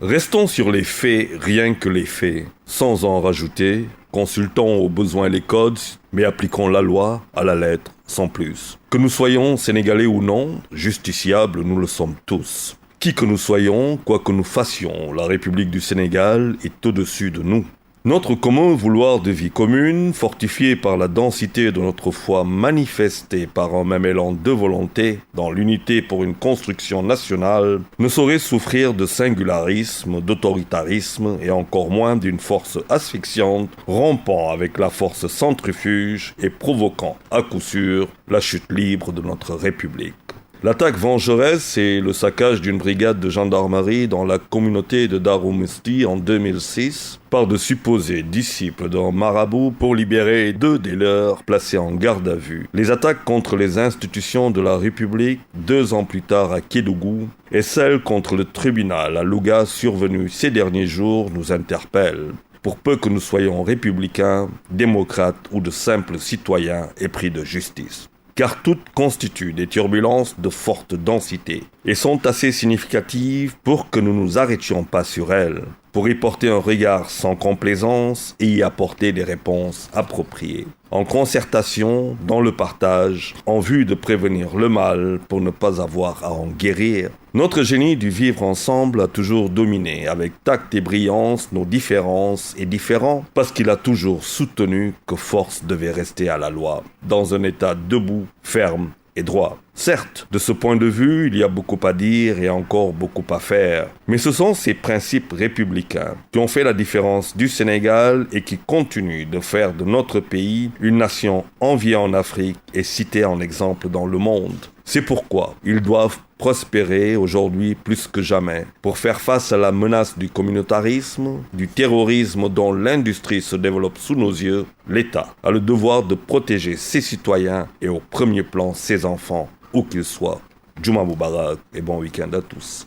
Restons sur les faits, rien que les faits, sans en rajouter, consultons au besoin les codes, mais appliquons la loi à la lettre, sans plus. Que nous soyons sénégalais ou non, justiciables nous le sommes tous. Qui que nous soyons, quoi que nous fassions, la République du Sénégal est au-dessus de nous. Notre commun vouloir de vie commune, fortifié par la densité de notre foi manifestée par un même élan de volonté dans l'unité pour une construction nationale, ne saurait souffrir de singularisme, d'autoritarisme et encore moins d'une force asphyxiante, rompant avec la force centrifuge et provoquant à coup sûr la chute libre de notre République. L'attaque vengeresse et le saccage d'une brigade de gendarmerie dans la communauté de Darou-Mouhty en 2006 par de supposés disciples d'un marabout pour libérer 2 des leurs placés en garde à vue. Les attaques contre les institutions de la République 2 ans plus tard à Kédougou et celles contre le tribunal à Louga survenues ces derniers jours nous interpellent. Pour peu que nous soyons républicains, démocrates ou de simples citoyens épris de justice. Car toutes constituent des turbulences de forte densité et sont assez significatives pour que nous ne nous arrêtions pas sur elles, pour y porter un regard sans complaisance et y apporter des réponses appropriées, en concertation, dans le partage, en vue de prévenir le mal pour ne pas avoir à en guérir. Notre génie du vivre ensemble a toujours dominé avec tact et brillance nos différences et différents parce qu'il a toujours soutenu que force devait rester à la loi, dans un état debout, ferme et droit. Certes, de ce point de vue, il y a beaucoup à dire et encore beaucoup à faire. Mais ce sont ces principes républicains qui ont fait la différence du Sénégal et qui continuent de faire de notre pays une nation enviée en Afrique et citée en exemple dans le monde. C'est pourquoi ils doivent prospérer aujourd'hui plus que jamais pour faire face à la menace du communautarisme, du terrorisme dont l'industrie se développe sous nos yeux. L'État a le devoir de protéger ses citoyens et au premier plan ses enfants, où qu'ils soient. Juma Moubarak et bon week-end à tous.